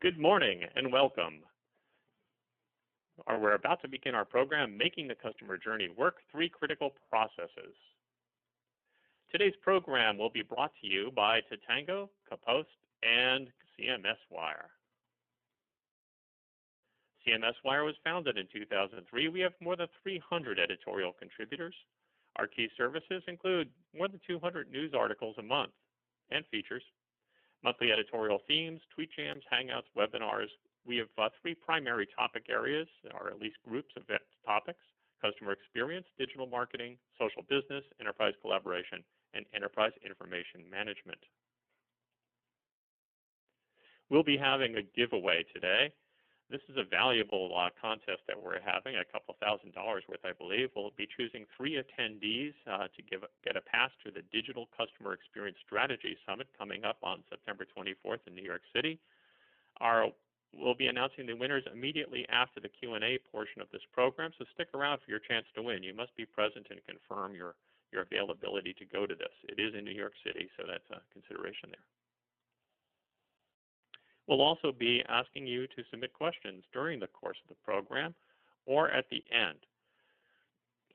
Good morning and welcome. We're about to begin our program, Making the Customer Journey Work, 3 Critical Processes. Today's program will be brought to you by Totango, Kapost, and CMSWire. CMSWire was founded in 2003. We have more than 300 editorial contributors. Our key services include more than 200 news articles a month and features, monthly editorial themes, tweet jams, hangouts, webinars. We have 3 primary topic areas, or at least groups of topics: customer experience, digital marketing, social business, enterprise collaboration, and enterprise information management. We'll be having a giveaway today. This is a valuable contest that we're having, a couple $1,000 worth, I believe. We'll be choosing 3 attendees to get a pass to the Digital Customer Experience Strategy Summit coming up on September 24th in New York City. We'll be announcing the winners immediately after the Q&A portion of this program, so stick around for your chance to win. You must be present and confirm your availability to go to this. It is in New York City, so that's a consideration there. We'll also be asking you to submit questions during the course of the program or at the end.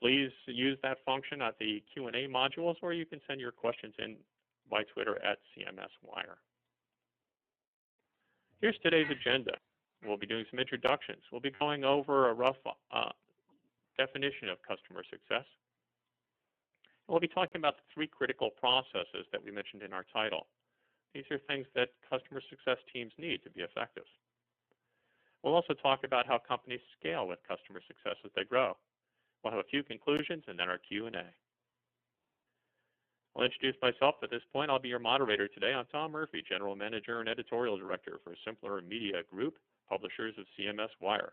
Please use that function at the Q&A modules, or you can send your questions in by Twitter at CMSWire. Here's today's agenda. We'll be doing some introductions. We'll be going over a rough definition of customer success. We'll be talking about the 3 critical processes that we mentioned in our title. These are things that customer success teams need to be effective. We'll also talk about how companies scale with customer success as they grow. We'll have a few conclusions and then our Q&A. I'll introduce myself at this point. I'll be your moderator today. I'm Tom Murphy, General Manager and Editorial Director for Simpler Media Group, publishers of CMSWire.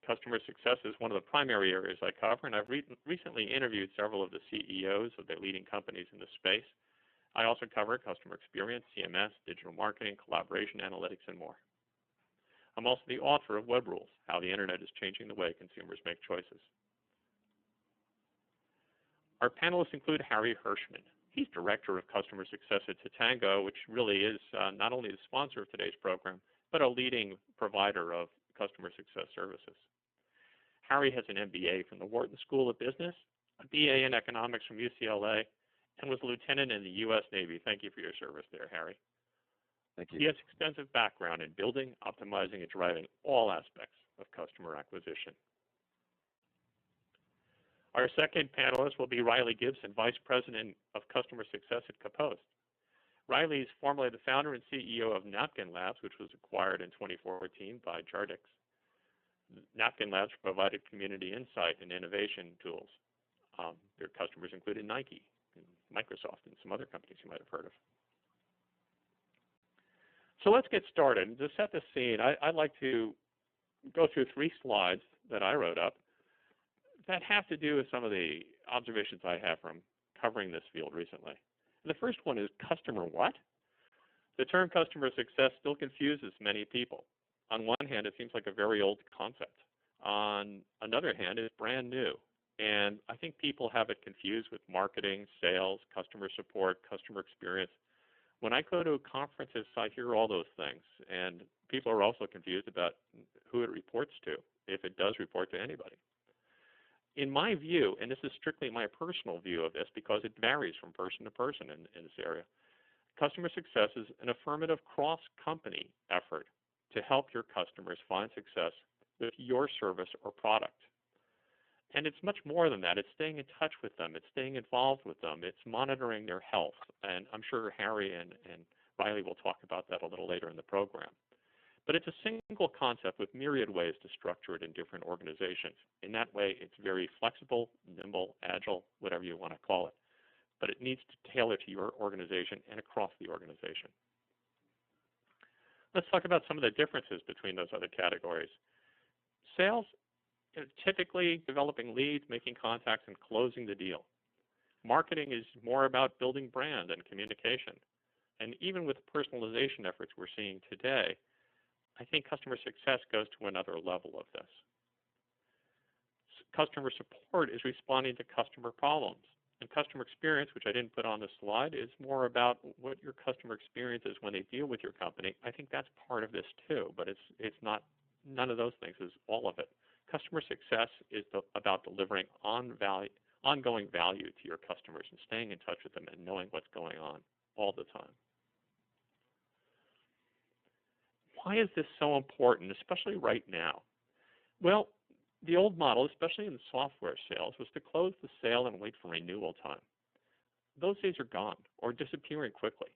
Customer success is one of the primary areas I cover, and I've recently interviewed several of the CEOs of the leading companies in this space. I also cover customer experience, CMS, digital marketing, collaboration, analytics, and more. I'm also the author of Web Rules, How the Internet is Changing the Way Consumers Make Choices. Our panelists include Harry Hirschmann. He's Director of Customer Success at Totango, which really is not only the sponsor of today's program, but a leading provider of customer success services. Harry has an MBA from the Wharton School of Business, a BA in economics from UCLA, and was a lieutenant in the U.S. Navy. Thank you for your service there, Harry. Thank you. He has extensive background in building, optimizing, and driving all aspects of customer acquisition. Our second panelist will be Riley Gibson, Vice President of Customer Success at Kapost. Riley is formerly the founder and CEO of Napkin Labs, which was acquired in 2014 by Jardix. Napkin Labs provided community insight and innovation tools. Their customers included Nike and Microsoft and some other companies you might have heard of. So let's get started. To set the scene, I'd like to go through 3 slides that I wrote up that have to do with some of the observations I have from covering this field recently. The first one is customer what? The term customer success still confuses many people. On one hand, it seems like a very old concept. On another hand, it's brand new. And I think people have it confused with marketing, sales, customer support, customer experience. When I go to conferences, I hear all those things. And people are also confused about who it reports to, if it does report to anybody. In my view, and this is strictly my personal view of this because it varies from person to person in this area, customer success is an affirmative cross-company effort to help your customers find success with your service or product. And it's much more than that. It's staying in touch with them. It's staying involved with them. It's monitoring their health. And I'm sure Harry and Riley will talk about that a little later in the program. But it's a single concept with myriad ways to structure it in different organizations. In that way, it's very flexible, nimble, agile, whatever you want to call it. But it needs to tailor to your organization and across the organization. Let's talk about some of the differences between those other categories. Sales, typically developing leads, making contacts, and closing the deal. Marketing is more about building brand and communication. And even with personalization efforts we're seeing today, I think customer success goes to another level of this. Customer support is responding to customer problems. And customer experience, which I didn't put on the slide, is more about what your customer experience is when they deal with your company. I think that's part of this too, but it's not, none of those things is all of it. Customer success is about delivering ongoing value to your customers and staying in touch with them and knowing what's going on all the time. Why is this so important, especially right now? Well, the old model, especially in software sales, was to close the sale and wait for renewal time. Those days are gone or disappearing quickly,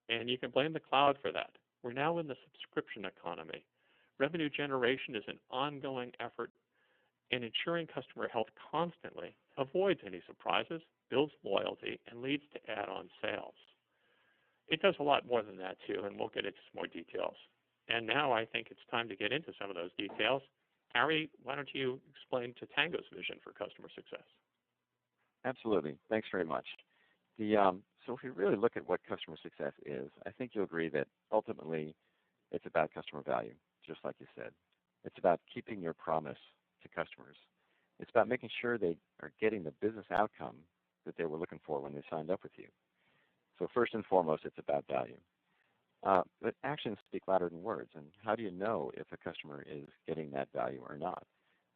and you can blame the cloud for that. We're now in the subscription economy. Revenue generation is an ongoing effort, and ensuring customer health constantly avoids any surprises, builds loyalty, and leads to add-on sales. It does a lot more than that too, and we'll get into some more details. And now I think it's time to get into some of those details. Harry, why don't you explain Totango's vision for customer success? Absolutely. Thanks very much. So if we really look at what customer success is, I think you'll agree that ultimately it's about customer value, just like you said. It's about keeping your promise to customers. It's about making sure they are getting the business outcome that they were looking for when they signed up with you. So first and foremost, it's about value. But actions speak louder than words. And how do you know if a customer is getting that value or not?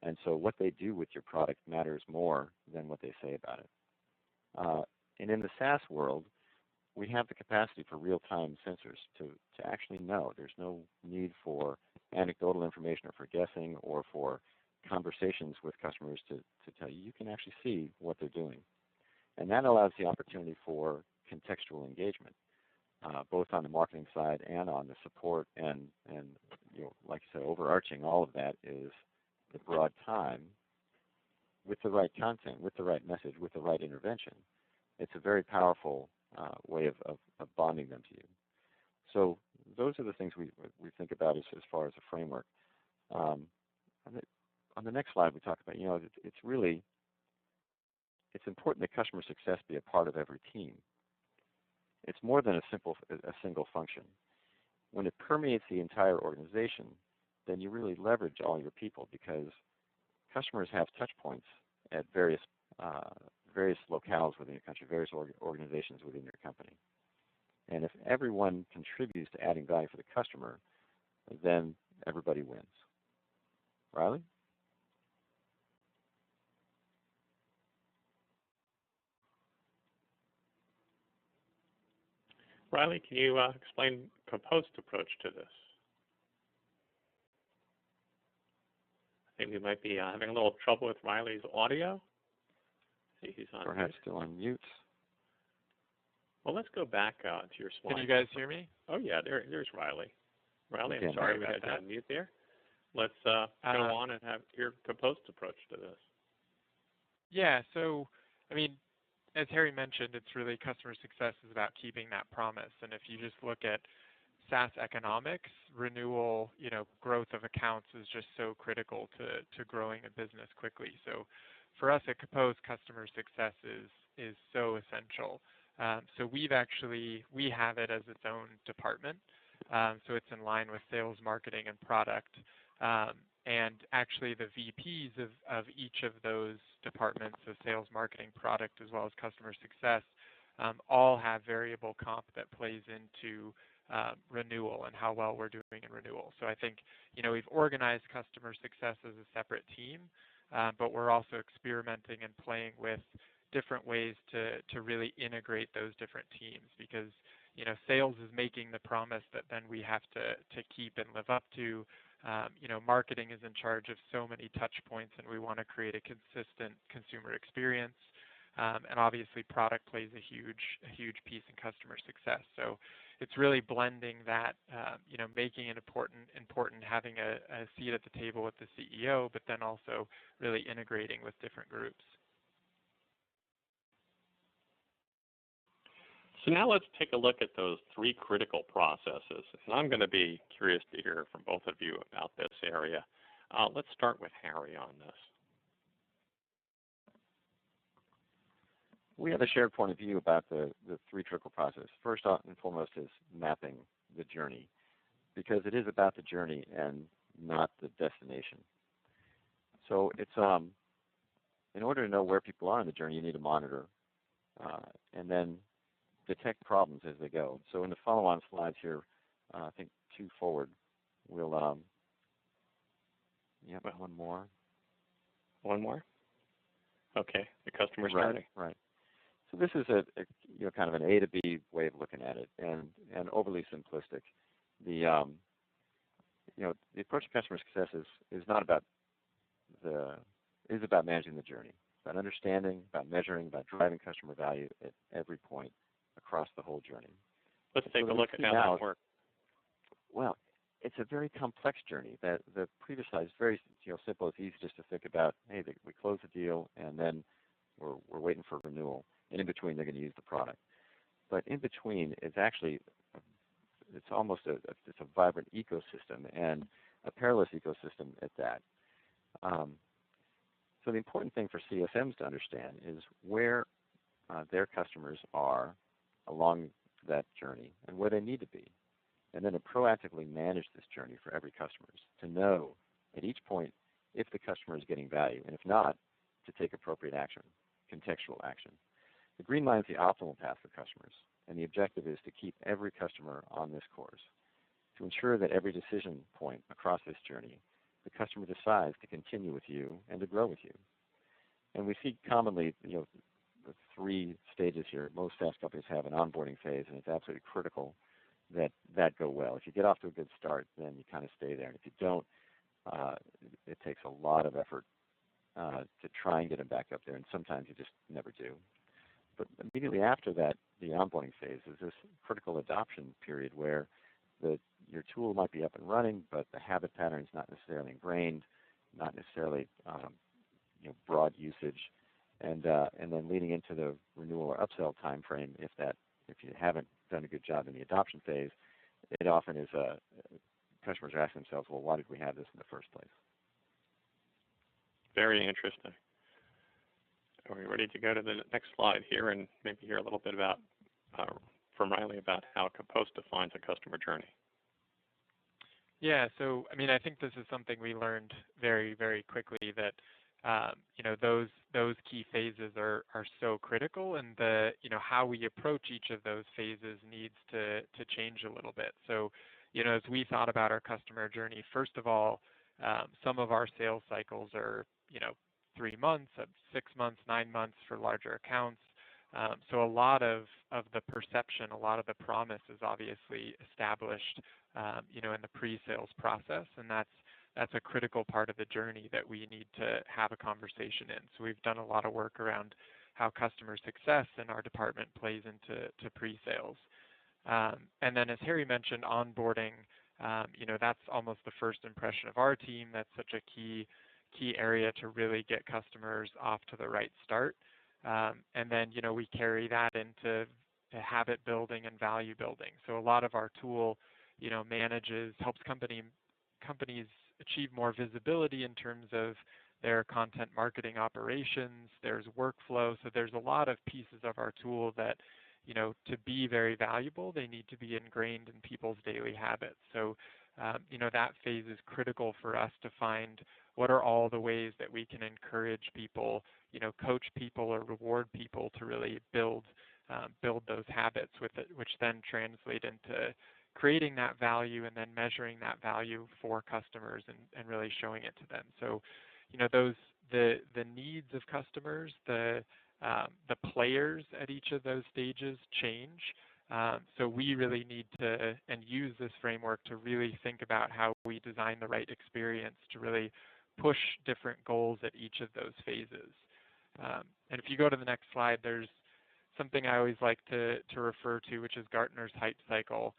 And so what they do with your product matters more than what they say about it. And in the SaaS world, we have the capacity for real-time sensors to actually know. There's no need for anecdotal information or for guessing or for conversations with customers to tell you. You can actually see what they're doing. And that allows the opportunity for contextual engagement, both on the marketing side and on the support. And like I said, overarching all of that is the broad time with the right content, with the right message, with the right intervention. It's a very powerful way of bonding them to you. So those are the things we think about as far as a framework. On the next slide, we talk about, it's important that customer success be a part of every team. It's more than a single function. When it permeates the entire organization, then you really leverage all your people because customers have touch points at various locales within your country, various organizations within your company. And if everyone contributes to adding value for the customer, then everybody wins. Riley? Riley, can you explain Compose's approach to this? I think we might be having a little trouble with Riley's audio. See, he's on Perhaps mute. still on mute. Well, let's go back to your slide. Can you guys hear me? Oh, yeah, there's Riley. Riley, Okay, I'm sorry we about had you that. on mute there. Let's go on and have your Compose's approach to this. Yeah, so, I mean, as Harry mentioned, it's really customer success is about keeping that promise. And if you just look at SaaS economics, renewal, growth of accounts is just so critical to growing a business quickly. So for us at Compose, customer success is so essential. So we have it as its own department. So it's in line with sales, marketing, and product. And actually the VPs of each of those departments, so sales, marketing, product, as well as customer success, all have variable comp that plays into renewal and how well we're doing in renewal. So I think, we've organized customer success as a separate team, but we're also experimenting and playing with different ways to really integrate those different teams because, sales is making the promise that then we have to keep and live up to. Marketing is in charge of so many touch points and we want to create a consistent consumer experience. And obviously product plays a huge piece in customer success. So it's really blending that, making it important having a seat at the table with the CEO, but then also really integrating with different groups. So now let's take a look at those three critical processes. And I'm going to be curious to hear from both of you about this area. Let's start with Harry on this. We have a shared point of view about the three critical processes. First and foremost is mapping the journey because it is about the journey and not the destination. So it's in order to know where people are on the journey, you need to monitor and then detect problems as they go. So in the follow-on slides here, I think 2 forward, we'll, one more. One more? Okay, the customer's journey. Right. So this is a kind of an A to B way of looking at it, and overly simplistic. The the approach to customer success is not about is about managing the journey, about understanding, about measuring, about driving customer value at every point across the whole journey. Let's take a look at how that works. Well, it's a very complex journey. That the previous slide is very simple. It's easy just to think about, hey, we close the deal and then we're waiting for renewal, and in between they're going to use the product. But in between is actually it's almost it's a vibrant ecosystem, and a perilous ecosystem at that. So the important thing for CSMs to understand is where their customers are along that journey and where they need to be, and then to proactively manage this journey for every customer, to know at each point if the customer is getting value, and if not, to take appropriate action, contextual action. The green line is the optimal path for customers, and the objective is to keep every customer on this course, to ensure that every decision point across this journey, the customer decides to continue with you and to grow with you. And we see commonly, the 3 stages here. Most SaaS companies have an onboarding phase, and it's absolutely critical that go well. If you get off to a good start, then you kind of stay there. And if you don't, it takes a lot of effort to try and get them back up there, and sometimes you just never do. But immediately after that, the onboarding phase is this critical adoption period where your tool might be up and running, but the habit pattern is not necessarily ingrained, not necessarily broad usage, and then leading into the renewal or upsell time frame. If you haven't done a good job in the adoption phase, it often is customers are asking themselves, well, why did we have this in the first place? Very interesting. Are we ready to go to the next slide here and maybe hear a little bit about from Riley about how Compose defines a customer journey? Yeah, so I think this is something we learned very, very quickly, that those key phases are so critical, and how we approach each of those phases needs to change a little bit. So as we thought about our customer journey, first of all, some of our sales cycles are 3 months, 6 months, 9 months for larger accounts. So a lot of the perception, a lot of the promise is obviously established, in the pre-sales process, and that's a critical part of the journey that we need to have a conversation in. So we've done a lot of work around how customer success in our department plays into pre-sales. And then, as Harry mentioned, onboarding, that's almost the first impression of our team. That's such a key area to really get customers off to the right start. And then, we carry that into habit building and value building. So a lot of our tool, helps companies achieve more visibility in terms of their content marketing operations. There's workflow. So there's a lot of pieces of our tool that, to be very valuable, they need to be ingrained in people's daily habits. So, that phase is critical for us to find what are all the ways that we can encourage people, coach people or reward people to really build those habits with it, which then translate into creating that value and then measuring that value for customers and really showing it to them. So, the needs of customers, the players at each of those stages change. So we really need to and use this framework to really think about how we design the right experience to really push different goals at each of those phases. And if you go to the next slide, there's something I always like to refer to, which is Gartner's hype cycle,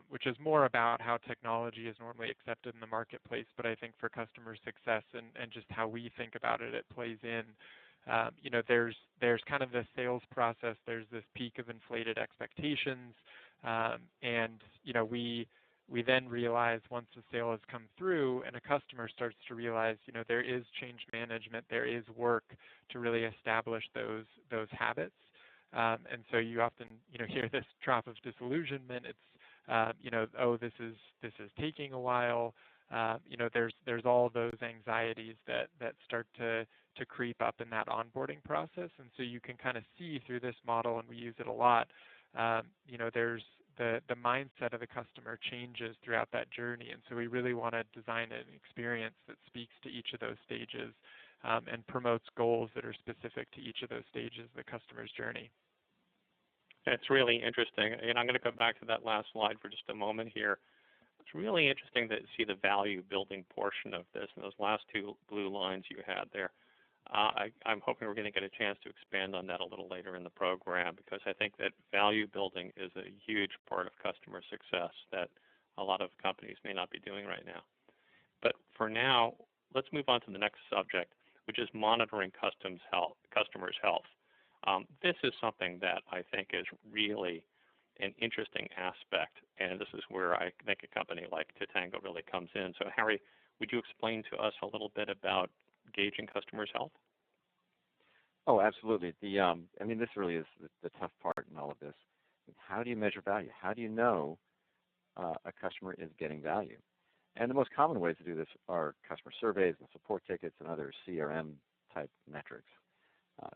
which is more about how technology is normally accepted in the marketplace. But I think for customer success and just how we think about it, it plays in. There's kind of the sales process. There's this peak of inflated expectations, and we then realize once the sale has come through and a customer starts to realize there is change management, there is work to really establish those habits, and so you often hear this drop of disillusionment. It's oh, this is taking a while. there's all those anxieties that start to creep up in that onboarding process. And so you can kind of see through this model, and we use it a lot, there's the mindset of the customer changes throughout that journey. And so we really want to design an experience that speaks to each of those stages and promotes goals that are specific to each of those stages of the customer's journey. It's really interesting. And I'm going to go back to that last slide for just a moment here. It's really interesting to see the value building portion of this and those last two blue lines you had there. I'm hoping we're going to get a chance to expand on that a little later in the program, because I think that value building is a huge part of customer success that a lot of companies may not be doing right now. But for now, let's move on to the next subject, which is monitoring customers' health. This is something that I think is really an interesting aspect, and this is where I think a company like Totango really comes in. So Harry, would you explain to us a little bit about gauging customers' health? Oh, absolutely. This really is the tough part in all of this. How do you measure value? How do you know a customer is getting value? And the most common ways to do this are customer surveys and support tickets and other CRM-type metrics.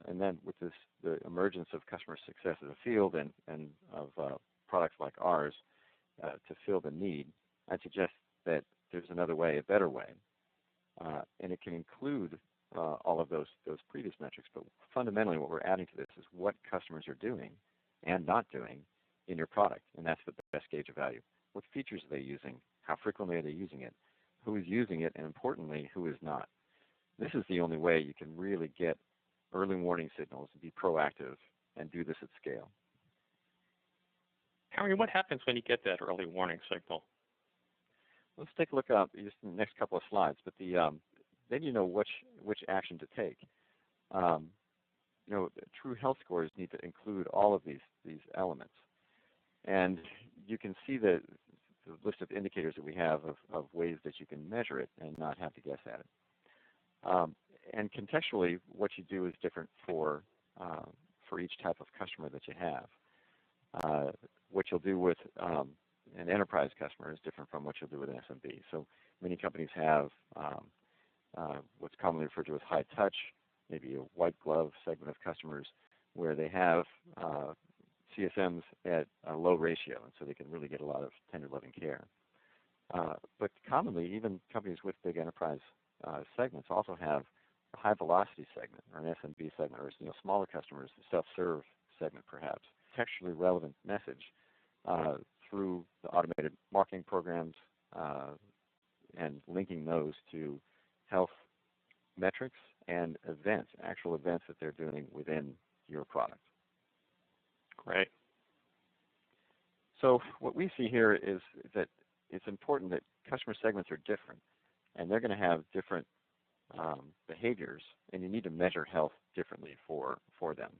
And then with the emergence of customer success as a field and of products like ours to fill the need, I'd suggest that there's another way, a better way. And it can include all of those previous metrics, but fundamentally what we're adding to this is what customers are doing and not doing in your product, and that's the best gauge of value. What features are they using? How frequently are they using it? Who is using it? And importantly, who is not? This is the only way you can really get early warning signals and be proactive and do this at scale. Harry, what happens when you get that early warning signal? Let's take a look up just in the next couple of slides, but then you know which action to take. True health scores need to include all of these elements. And you can see the list of indicators that we have of ways that you can measure it and not have to guess at it. And contextually, what you do is different for each type of customer that you have. What you'll do with an enterprise customer is different from what you'll do with an SMB. So many companies have what's commonly referred to as high touch, maybe a white glove segment of customers where they have CSMs at a low ratio, and so they can really get a lot of tender loving care. But commonly, even companies with big enterprise segments also have a high velocity segment or an SMB segment, or smaller customers, self-serve segment perhaps. Textually relevant message through the automated marketing programs and linking those to health metrics and events, actual events that they're doing within your product. Great. So what we see here is that it's important that customer segments are different, and they're going to have different behaviors, and you need to measure health differently for them.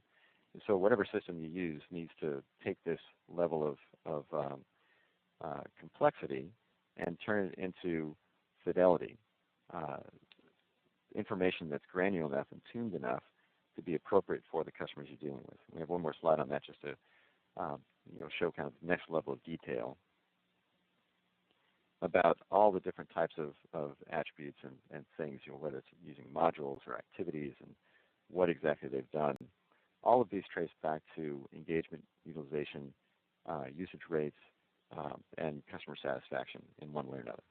And so whatever system you use needs to take this level of complexity and turn it into fidelity, information that's granular enough and tuned enough to be appropriate for the customers you're dealing with. We have one more slide on that just to show kind of the next level of detail about all the different types of attributes and things, whether it's using modules or activities and what exactly they've done. All of these trace back to engagement, utilization, usage rates, and customer satisfaction in one way or another.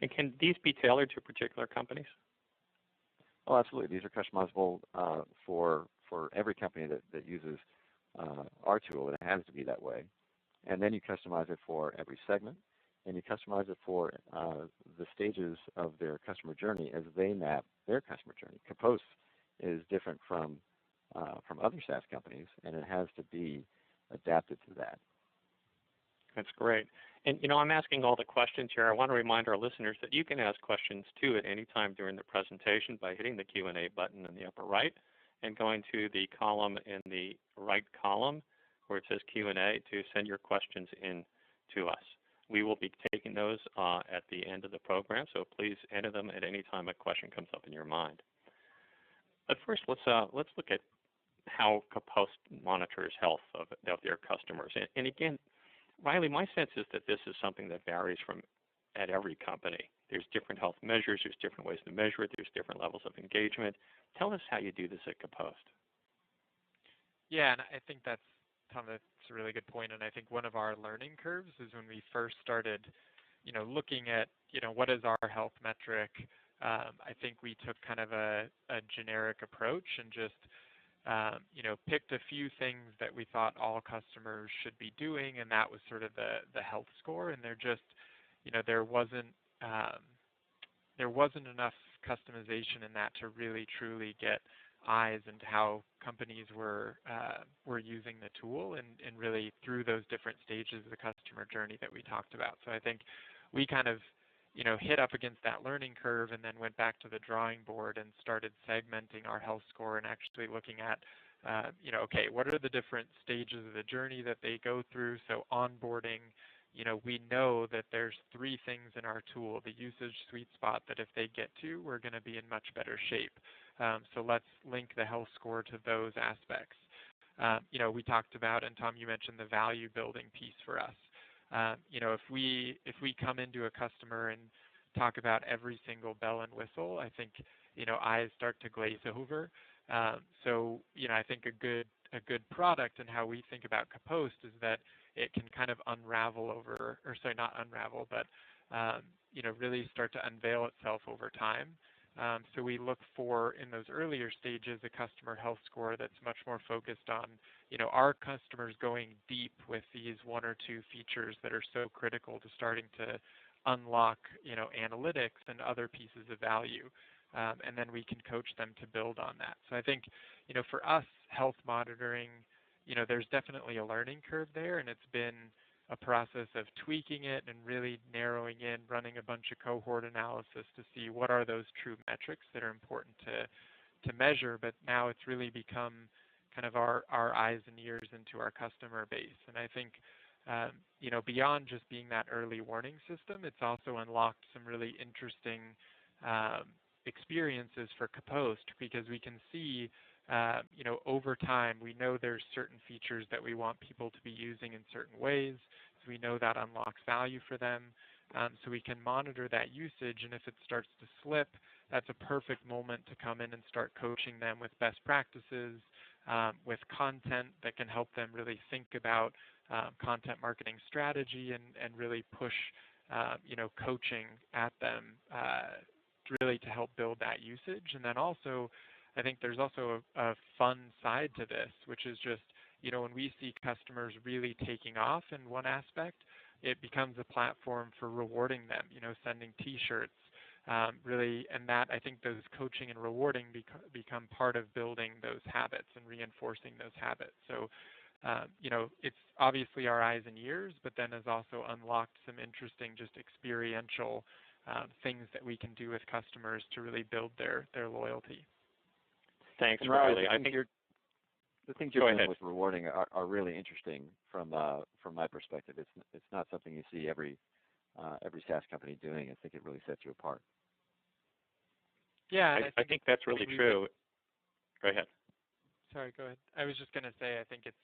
And can these be tailored to particular companies? Oh, absolutely. These are customizable for every company that uses our tool, and it has to be that way. And then you customize it for every segment, and you customize it for the stages of their customer journey as they map their customer journey. Compose is different from other SaaS companies, and it has to be adapted to that. That's great. And, I'm asking all the questions here. I want to remind our listeners that you can ask questions, too, at any time during the presentation by hitting the Q&A button in the upper right and going to the column in the right column where it says Q&A to send your questions in to us. We will be taking those at the end of the program, so please enter them at any time a question comes up in your mind. But first, let's look at how Compose monitors health of their customers. And again, Riley, my sense is that this is something that varies from at every company. There's different health measures. There's different ways to measure it. There's different levels of engagement. Tell us how you do this at Kapost. Yeah, and I think that's, Tom, that's a really good point. And I think one of our learning curves is when we first started, looking at, what is our health metric. I think we took kind of a generic approach and just, picked a few things that we thought all customers should be doing, and that was sort of the health score. And there just, there wasn't enough customization in that to really truly get eyes into how companies were using the tool and really through those different stages of the customer journey that we talked about. So I think we kind of hit up against that learning curve and then went back to the drawing board and started segmenting our health score and actually looking at okay, what are the different stages of the journey that they go through? So onboarding, we know that there's 3 things in our tool, the usage sweet spot, that if they get to, we're going to be in much better shape. So let's link the health score to those aspects. We talked about, and Tom, you mentioned the value building piece for us. If we come into a customer and talk about every single bell and whistle, I think, eyes start to glaze over. So, I think a good product and how we think about Kapost is that it can kind of unravel over, or sorry, not unravel, but, really start to unveil itself over time. So we look for, in those earlier stages, a customer health score that's much more focused on, our customers going deep with these 1 or 2 features that are so critical to starting to unlock, analytics and other pieces of value. And then we can coach them to build on that. So I think, for us, health monitoring, there's definitely a learning curve there, and it's been a process of tweaking it and really narrowing in, running a bunch of cohort analysis to see what are those true metrics that are important to measure. But now it's really become kind of our eyes and ears into our customer base. And I think, beyond just being that early warning system, it's also unlocked some really interesting experiences for Kapost, because we can see, over time, we know there's certain features that we want people to be using in certain ways. So we know that unlocks value for them. So we can monitor that usage, and if it starts to slip, that's a perfect moment to come in and start coaching them with best practices, with content that can help them really think about content marketing strategy and really push, coaching at them really to help build that usage. And then also, I think there's also a fun side to this, which is just, when we see customers really taking off in one aspect, it becomes a platform for rewarding them, sending T-shirts, really, and that, I think those coaching and rewarding become part of building those habits and reinforcing those habits. So, it's obviously our eyes and ears, but then has also unlocked some interesting, just experiential things that we can do with customers to really build their loyalty. Thanks, Riley. Riley. The things you're doing with rewarding are really interesting from my perspective. It's not something you see every SaaS company doing. I think it really sets you apart. Yeah, I think that's really true. Go ahead. Sorry, go ahead. I was just going to say, I think it's,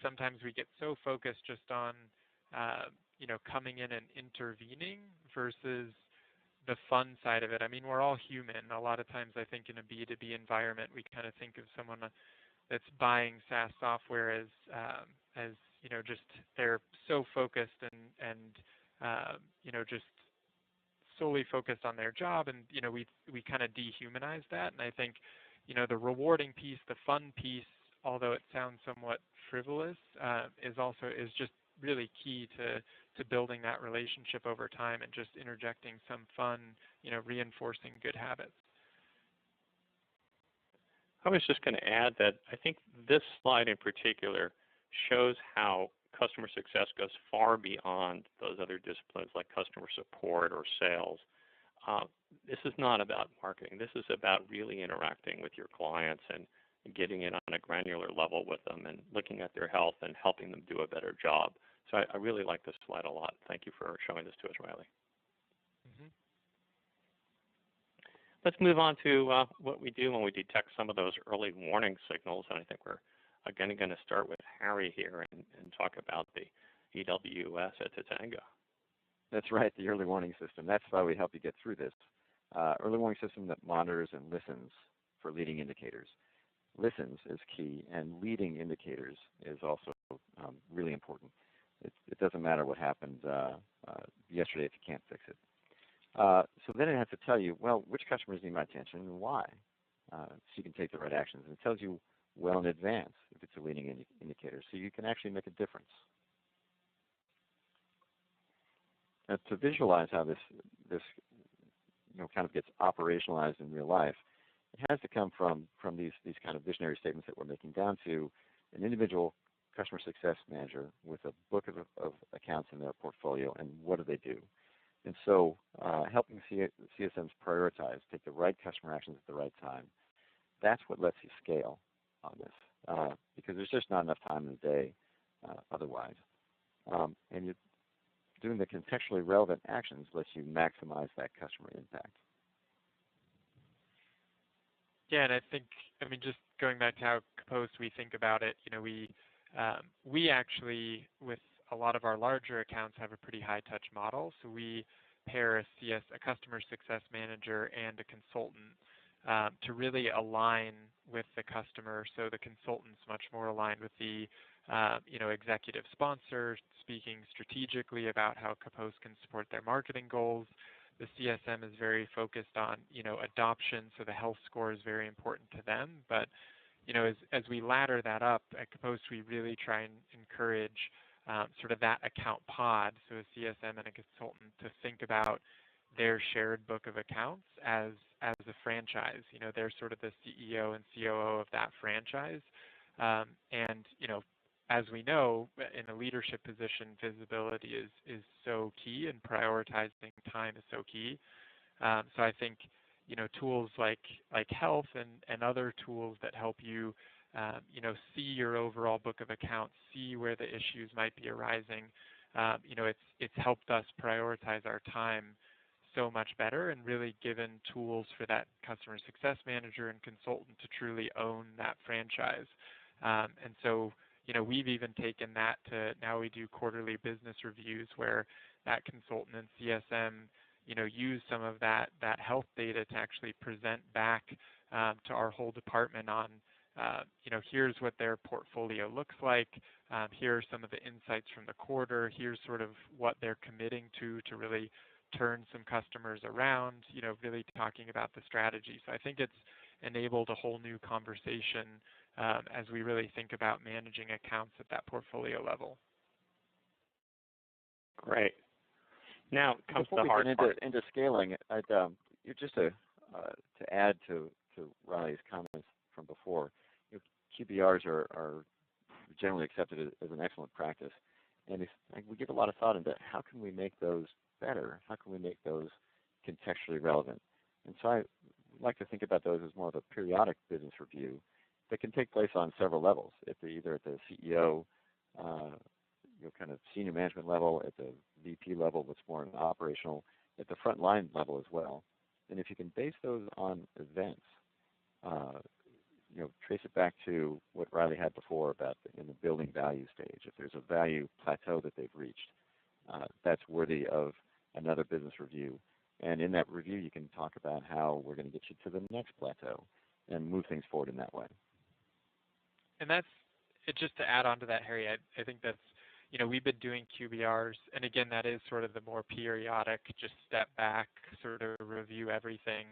sometimes we get so focused just on, coming in and intervening versus the fun side of it. I mean, we're all human. A lot of times I think in a B2B environment, we kind of think of someone that's buying SaaS software as just they're so focused and just solely focused on their job. And, we kind of dehumanize that. And I think, the rewarding piece, the fun piece, although it sounds somewhat frivolous, is just really key to building that relationship over time and just interjecting some fun, reinforcing good habits. I was just going to add that I think this slide in particular shows how customer success goes far beyond those other disciplines like customer support or sales. This is not about marketing. This is about really interacting with your clients and getting in on a granular level with them and looking at their health and helping them do a better job. So I really like this slide a lot. Thank you for showing this to us, Riley. Mm-hmm. Let's move on to what we do when we detect some of those early warning signals. And I think we're again going to start with Harry here and talk about the EWS at Totango. That's right, the early warning system. That's why we help you get through this. Early warning system that monitors and listens for leading indicators. Listens is key, and leading indicators is also really important. It doesn't matter what happened yesterday if you can't fix it. So then it has to tell you, well, which customers need my attention and why, so you can take the right actions. And it tells you well in advance if it's a leading indicator, so you can actually make a difference. Now, to visualize how this kind of gets operationalized in real life, it has to come from these kind of visionary statements that we're making down to an individual customer success manager with a book of accounts in their portfolio, and what do they do? And so helping CSMs prioritize, take the right customer actions at the right time, that's what lets you scale on this, because there's just not enough time in the day otherwise. And you're doing the contextually relevant actions lets you maximize that customer impact. Yeah, and I think, just going back to how Composed we think about it, we actually, with a lot of our larger accounts, have a pretty high touch model. So we pair a customer success manager and a consultant to really align with the customer. So the consultant's much more aligned with the executive sponsor, speaking strategically about how Composed can support their marketing goals. The CSM is very focused on, adoption, so the health score is very important to them. But, as we ladder that up at Composed, we really try and encourage sort of that account pod, so a CSM and a consultant, to think about their shared book of accounts as a franchise. They're sort of the CEO and COO of that franchise. And, as we know, in a leadership position, visibility is so key, and prioritizing time is so key. So I think, tools like health and other tools that help you, see your overall book of accounts, see where the issues might be arising. It's helped us prioritize our time so much better, and really given tools for that customer success manager and consultant to truly own that franchise. And so, we've even taken that to now we do quarterly business reviews where that consultant and CSM, use some of that health data to actually present back to our whole department on, here's what their portfolio looks like. Here are some of the insights from the quarter. Here's sort of what they're committing to really turn some customers around, really talking about the strategy. So I think it's enabled a whole new conversation as we really think about managing accounts at that portfolio level. Great. Now comes Before the hard we get part. into scaling, just to add to Riley's comments from before, QPRs are generally accepted as an excellent practice, and we give a lot of thought into how can we make those better? How can we make those contextually relevant? And so I like to think about those as more of a periodic business review that can take place on several levels, either at the CEO, kind of senior management level, at the VP level, what's more operational, at the front line level as well. And if you can base those on events, trace it back to what Riley had before about in the building value stage. If there's a value plateau that they've reached, that's worthy of another business review. And in that review, you can talk about how we're going to get you to the next plateau and move things forward in that way. And that's just to add on to that, Harry. I think that's, we've been doing QBRs, and again, that is sort of the more periodic, just step back, sort of review everything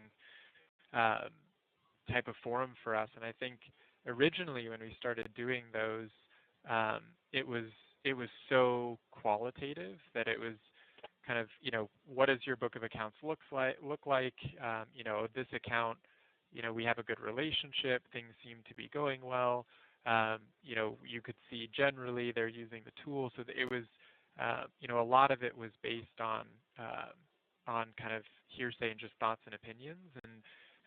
type of forum for us. And I think originally when we started doing those, it was so qualitative that it was kind of, what does your book of accounts look like? This account, we have a good relationship, things seem to be going well. You could see generally they're using the tool. So it was, a lot of it was based on kind of hearsay and just thoughts and opinions. And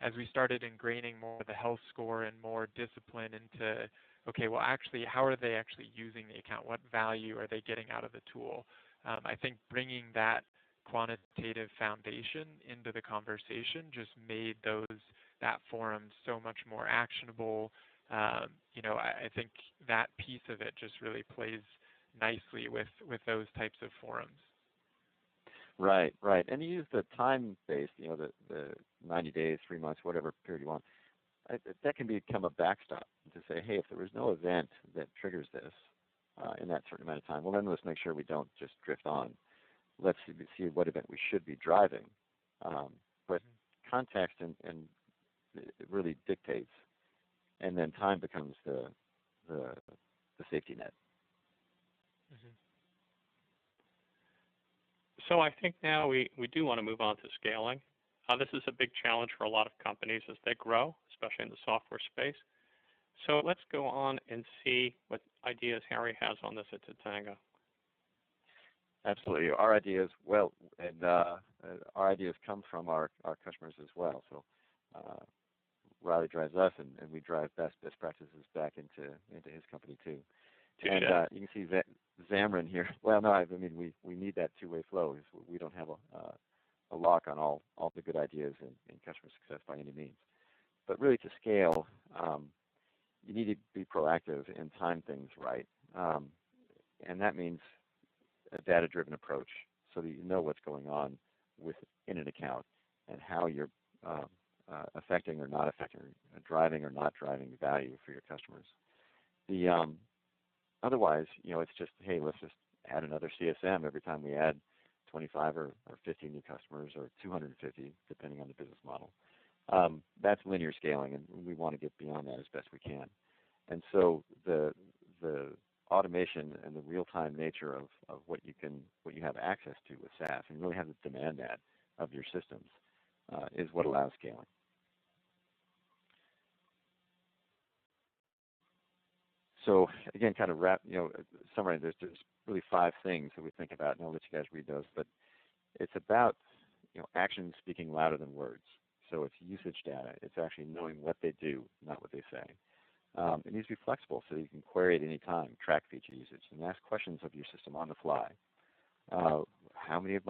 as we started ingraining more of the health score and more discipline into, okay, well, actually, how are they actually using the account? What value are they getting out of the tool? I think bringing that quantitative foundation into the conversation just made that forum so much more actionable. I think that piece of it just really plays nicely with those types of forums. Right, right. And you use the time-based, the 90 days, 3 months, whatever period you want. That can become a backstop to say, hey, if there was no event that triggers this in that certain amount of time, well, then let's make sure we don't just drift on. Let's see what event we should be driving. But context and it really dictates, and then time becomes the safety net. Mm-hmm. So I think now we do want to move on to scaling. This is a big challenge for a lot of companies as they grow, especially in the software space. So let's go on and see what ideas Harry has on this at Totango. Absolutely. Our ideas, well, and our ideas come from our customers as well. So Riley drives us, and we drive best practices back into his company too. And you can see Xamarin here. Well, no, I mean we need that two-way flow. We don't have a lock on all the good ideas in customer success by any means. But really, to scale, you need to be proactive and time things right, and that means a data-driven approach, so that you know what's going on within an account and how you're affecting or not affecting, driving or not driving value for your customers. Otherwise, it's just, hey, let's just add another CSM every time we add 25 or 50 new customers, or 250, depending on the business model. That's linear scaling, and we want to get beyond that as best we can. And so the automation and the real-time nature of what you have access to with SaaS, and really have the demand ad of your systems, is what allows scaling. So again, kind of summary. There's really 5 things that we think about, and I'll let you guys read those. But it's about actions speaking louder than words. So it's usage data. It's actually knowing what they do, not what they say. It needs to be flexible, so you can query at any time, track feature usage, and ask questions of your system on the fly. How many of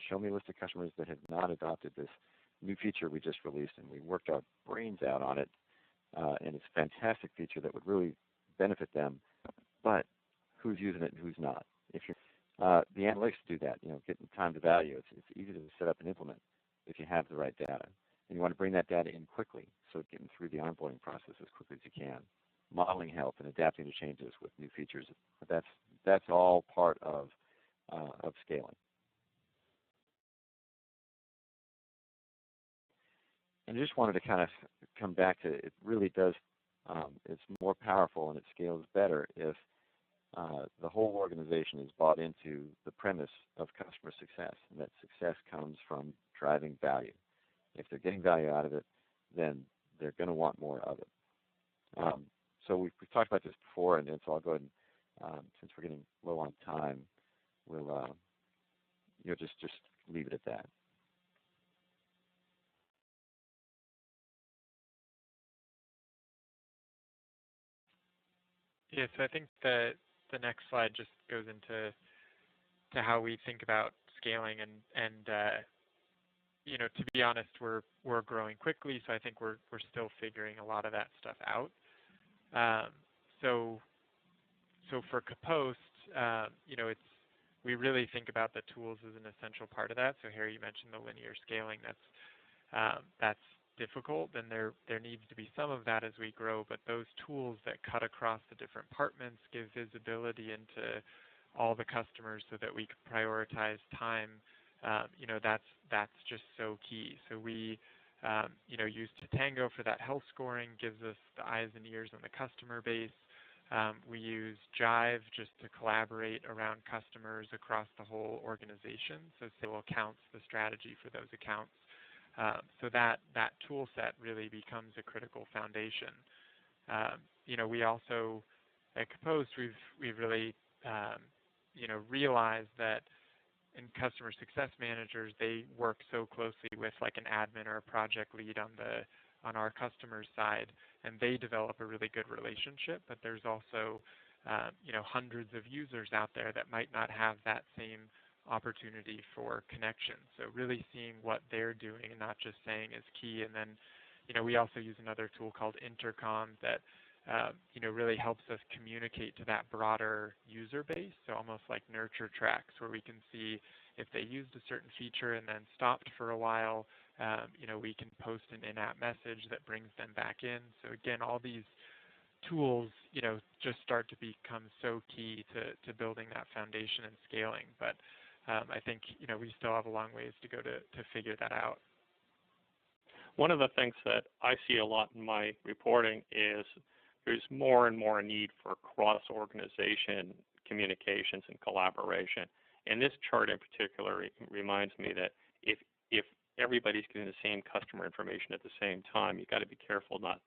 show me a list of customers that have not adopted this new feature we just released, and we worked our brains out on it, and it's a fantastic feature that would really benefit them, but who's using it and who's not? If you're the analytics do that, getting time to value. It's easy to set up and implement if you have the right data, and you want to bring that data in quickly, so getting through the onboarding process as quickly as you can. Modeling help and adapting to changes with new features. That's all part of scaling. And I just wanted to kind of come back to, it really does, it's more powerful and it scales better if the whole organization is bought into the premise of customer success, and that success comes from driving value. If they're getting value out of it, then they're going to want more of it. So we've talked about this before, and so I'll go ahead and, since we're getting low on time, we'll just leave it at that. Yeah, so I think the next slide just goes into how we think about scaling, and to be honest, we're growing quickly, so I think we're still figuring a lot of that stuff out. So for Kapost, we really think about the tools as an essential part of that. So Harry, you mentioned the linear scaling. That's difficult, and there needs to be some of that as we grow. But those tools that cut across the different departments give visibility into all the customers, so that we can prioritize time. That's just so key. So we use Totango for that health scoring, gives us the eyes and ears on the customer base. We use Jive just to collaborate around customers across the whole organization. So single accounts, the strategy for those accounts. So that tool set really becomes a critical foundation. We also, at Kapost, we've really realized that in customer success managers, they work so closely with like an admin or a project lead on our customer's side, and they develop a really good relationship. But there's also hundreds of users out there that might not have that same opportunity for connection. So really seeing what they're doing and not just saying is key. And then we also use another tool called Intercom that really helps us communicate to that broader user base. So almost like nurture tracks, where we can see if they used a certain feature and then stopped for a while. We can post an in-app message that brings them back in. So again, all these tools, just start to become so key to building that foundation and scaling. But I think, we still have a long ways to go to figure that out. One of the things that I see a lot in my reporting is there's more and more need for cross-organization communications and collaboration. And this chart in particular reminds me that if everybody's getting the same customer information at the same time, you've got to be careful not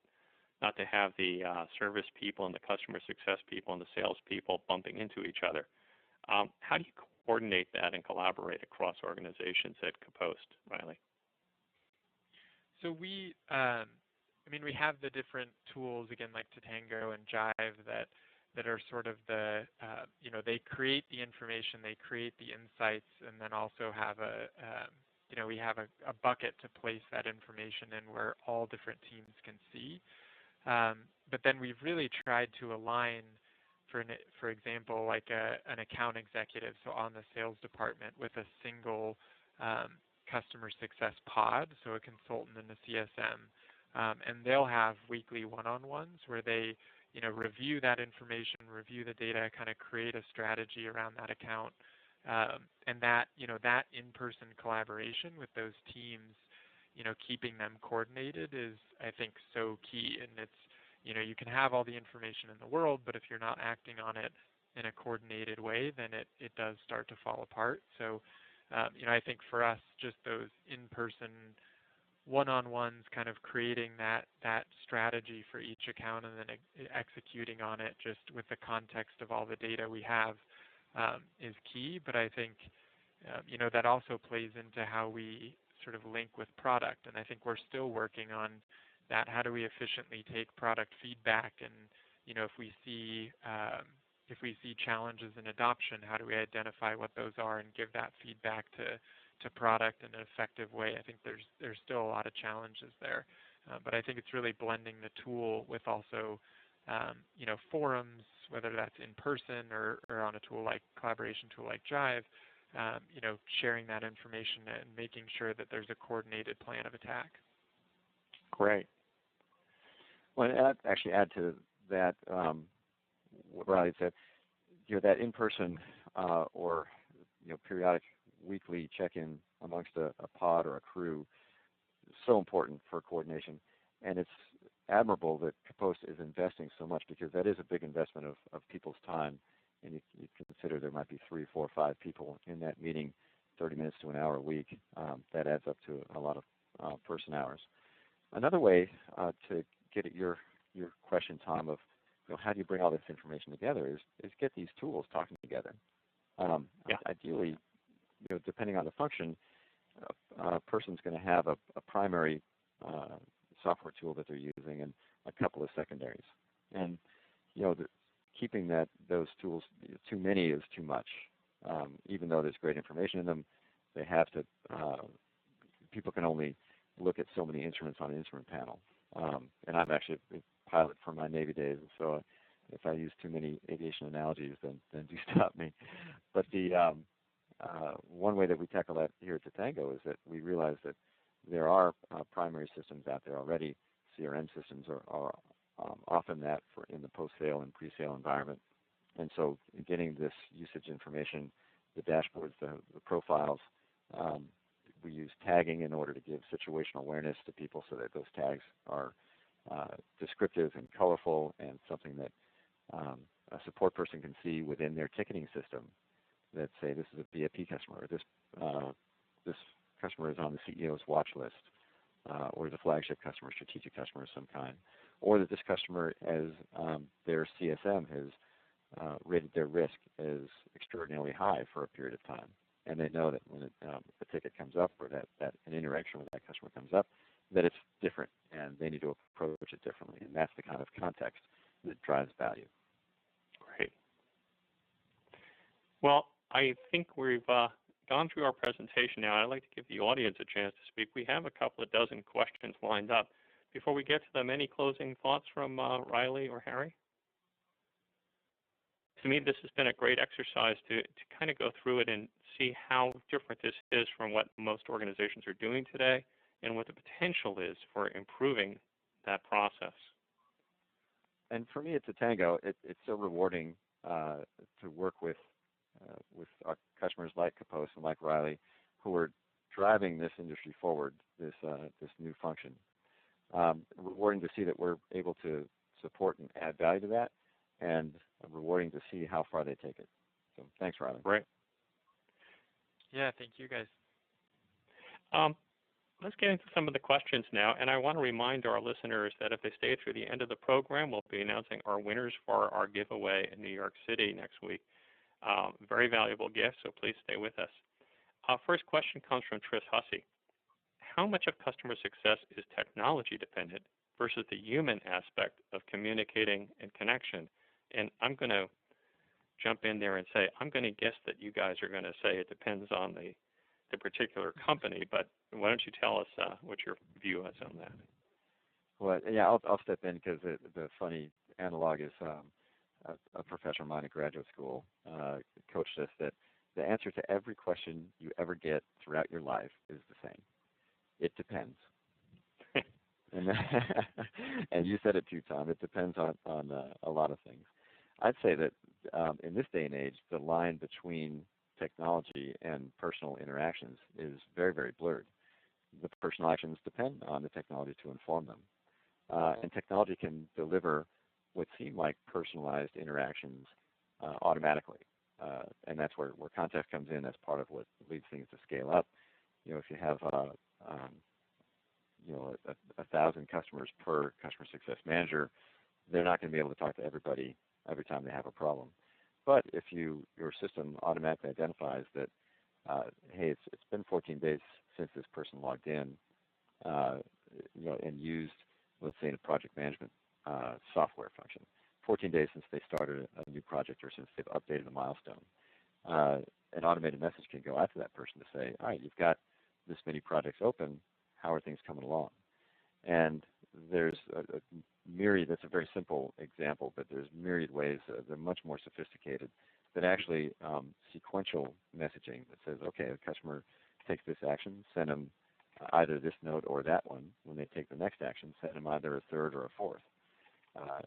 to have the service people and the customer success people and the sales people bumping into each other. How do you coordinate that and collaborate across organizations at Kapost, Riley? So we have the different tools, again, like Totango and Jive that are sort of the, they create the information, they create the insights, and then also have we have a bucket to place that information in where all different teams can see. But then we've really tried to align, for example, like an account executive, so on the sales department, with a single customer success pod, so a consultant in the CSM, and they'll have weekly one-on-ones where they, review that information, review the data, kind of create a strategy around that account, and that, that in-person collaboration with those teams, keeping them coordinated is, I think, so key. And it's, you can have all the information in the world, but if you're not acting on it in a coordinated way, then it does start to fall apart. So, I think for us, just those in-person one-on-ones, kind of creating that strategy for each account and then executing on it just with the context of all the data we have is key. But I think, that also plays into how we sort of link with product. And I think we're still working on that. How do we efficiently take product feedback? And, if we see challenges in adoption, how do we identify what those are and give that feedback to product in an effective way? I think there's still a lot of challenges there. But I think it's really blending the tool with also, forums, whether that's in person or on a tool like collaboration tool like Jive, sharing that information and making sure that there's a coordinated plan of attack. Great. Well, I'd actually add to that what Riley said. That in-person or periodic weekly check-in amongst a pod or a crew is so important for coordination, and it's admirable that Kapost is investing so much, because that is a big investment of people's time. And you consider there might be 3, 4, 5 people in that meeting, 30 minutes to an hour a week. That adds up to a lot of person hours. Another way to get at your question, Tom, of how do you bring all this information together is get these tools talking together. Ideally, depending on the function, a person's going to have a primary software tool that they're using and a couple of secondaries. And keeping those tools, too many is too much. Even though there's great information in them, they have to. People can only look at so many instruments on an instrument panel. And I'm actually a pilot from my Navy days, so if I use too many aviation analogies, then do stop me. But the one way that we tackle that here at Totango is that we realize that there are primary systems out there already. CRM systems are often that in the post-sale and pre-sale environment. And so getting this usage information, the dashboards, the profiles, we use tagging in order to give situational awareness to people so that those tags are descriptive and colorful and something that a support person can see within their ticketing system that say this is a VIP customer, or this customer is on the CEO's watch list, or is a flagship customer, strategic customer of some kind, or that this customer, as their CSM has rated their risk as extraordinarily high for a period of time. And they know that when a ticket comes up, or that an interaction with that customer comes up, that it's different and they need to approach it differently. And that's the kind of context that drives value. Great. Well, I think we've gone through our presentation now. I'd like to give the audience a chance to speak. We have a couple of dozen questions lined up. before we get to them, any closing thoughts from Riley or Harry? To me, this has been a great exercise to kind of go through it and see how different this is from what most organizations are doing today and what the potential is for improving that process. And for me at Totango, it's so rewarding to work with our customers like Kapos and like Riley, who are driving this industry forward, this new function. Rewarding to see that we're able to support and add value to that, and rewarding to see how far they take it. So thanks, Riley. Right. Yeah, thank you guys. Let's get into some of the questions now, and I want to remind our listeners that if they stay through the end of the program, we'll be announcing our winners for our giveaway in New York City next week. Very valuable gift, so please stay with us. First question comes from Tris Hussey. How much of customer success is technology dependent versus the human aspect of communicating and connection? And I'm going to jump in there and say, I'm going to guess that you guys are going to say it depends on the particular company, but why don't you tell us what your view is on that? Well, yeah, I'll step in because the funny analog is a professor of mine at graduate school coached us that the answer to every question you ever get throughout your life is the same. It depends. And you said it too, Tom. It depends on a lot of things. I'd say that in this day and age, the line between technology and personal interactions is very, very blurred. The personal actions depend on the technology to inform them. And technology can deliver what seem like personalized interactions automatically. And that's where context comes in as part of what leads things to scale up. You know, if you have 1,000 customers per customer success manager, they're not going to be able to talk to everybody every time they have a problem. But if your system automatically identifies that, hey, it's been 14 days since this person logged in, and used, let's say, in a project management software function, 14 days since they started a new project or since they've updated a milestone, an automated message can go out to that person to say, all right, you've got this many projects open. How are things coming along? And there's a myriad, that's a very simple example, but there's myriad ways, they're much more sophisticated, that actually sequential messaging that says, okay, the customer takes this action, send them either this note or that one. When they take the next action, send them either a third or a fourth. I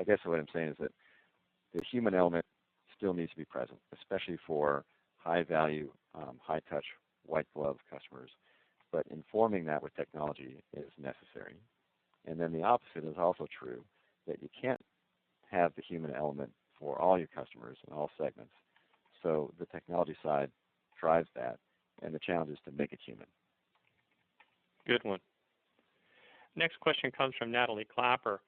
guess what I'm saying is that the human element still needs to be present, especially for high value, high touch, white glove customers. But informing that with technology is necessary. And then the opposite is also true, that you can't have the human element for all your customers in all segments. So the technology side drives that, and the challenge is to make it human. Good one. Next question comes from Natalie Clapper.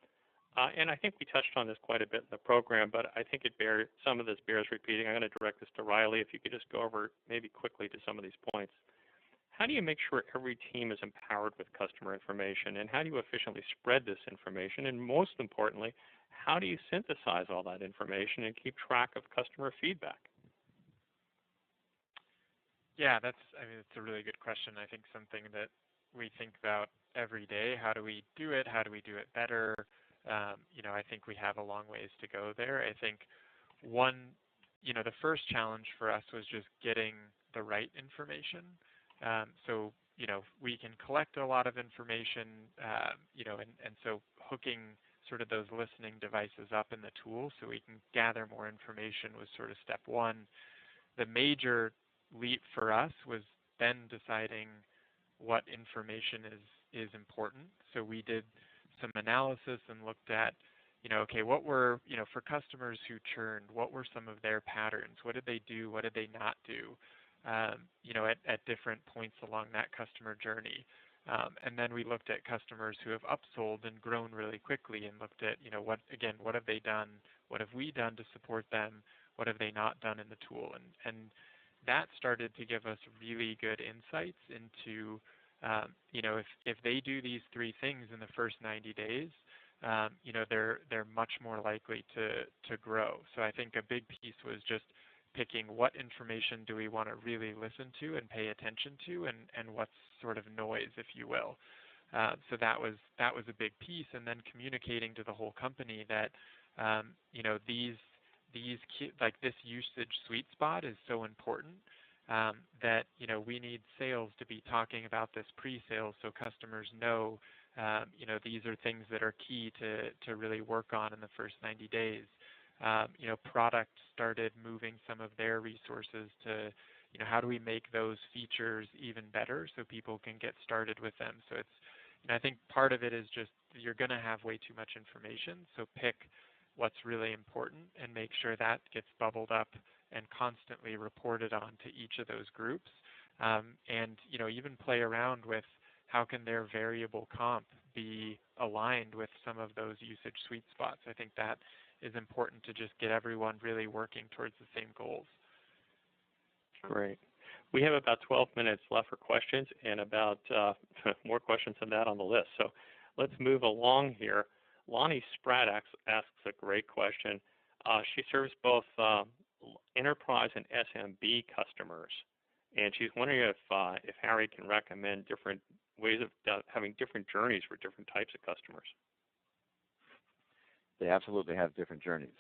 And I think we touched on this quite a bit in the program, but I think some of this bears repeating. I'm going to direct this to Riley. If you could just go over maybe quickly to some of these points. How do you make sure every team is empowered with customer information, and how do you efficiently spread this information? And most importantly, how do you synthesize all that information and keep track of customer feedback? Yeah, it's a really good question. I think something that we think about every day. How do we do it? How do we do it better? I think we have a long ways to go there. I think the first challenge for us was just getting the right information. So we can collect a lot of information, and so hooking sort of those listening devices up in the tool so we can gather more information was sort of step one. The major leap for us was then deciding what information is important. So we did some analysis and looked at, okay, what were, for customers who churned, what were some of their patterns? What did they do? What did they not do? At different points along that customer journey. And then we looked at customers who have upsold and grown really quickly and looked at, what have they done? What have we done to support them? What have they not done in the tool? And that started to give us really good insights into, if they do these three things in the first 90 days, they're much more likely to grow. So I think a big piece was just picking what information do we want to really listen to and pay attention to, and what's sort of noise, if you will. So that was a big piece, and then communicating to the whole company that like this usage sweet spot is so important that we need sales to be talking about this pre-sales so customers know these are things that are key to really work on in the first 90 days. Product started moving some of their resources to how do we make those features even better so people can get started with them. So it's I think part of it is just you're going to have way too much information, so pick what's really important and make sure that gets bubbled up and constantly reported on to each of those groups. And even play around with how can their variable comp be aligned with some of those usage sweet spots. I think that is important to just get everyone really working towards the same goals. Great. We have about 12 minutes left for questions and about more questions than that on the list. So let's move along here. Lonnie Spratt asks a great question. She serves both enterprise and SMB customers, and she's wondering if Harry can recommend different ways of having different journeys for different types of customers. They absolutely have different journeys.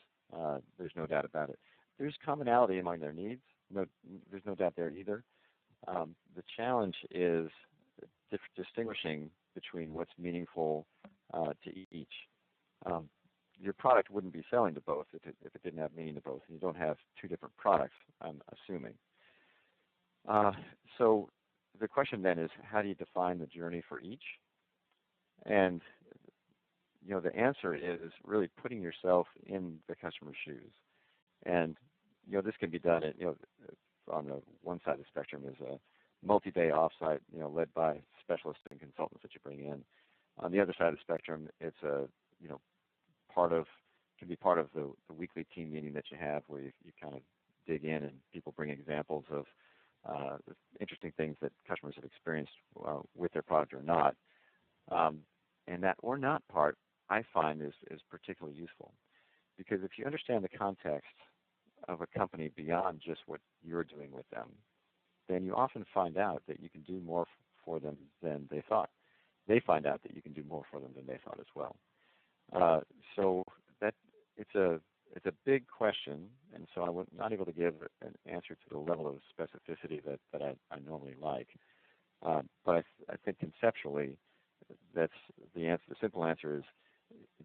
There's no doubt about it. There's commonality among their needs. There's no doubt there either. The challenge is distinguishing between what's meaningful to each. Your product wouldn't be selling to both if it didn't have meaning to both. You don't have two different products, I'm assuming. So the question then is, how do you define the journey for each? And the answer is really putting yourself in the customer's shoes. And this can be done at on the one side of the spectrum is a multi-day offsite, led by specialists and consultants that you bring in. On the other side of the spectrum, it's can be part of the weekly team meeting that you have, where you kind of dig in and people bring examples of interesting things that customers have experienced with their product or not. And that or not part, I find, is particularly useful, because if you understand the context of a company beyond just what you're doing with them, then you often find out that you can do more for them than they thought. They find out that you can do more for them than they thought as well. So that it's a big question, and so I'm not able to give an answer to the level of specificity that I normally like. But I think conceptually, that's the answer. The simple answer is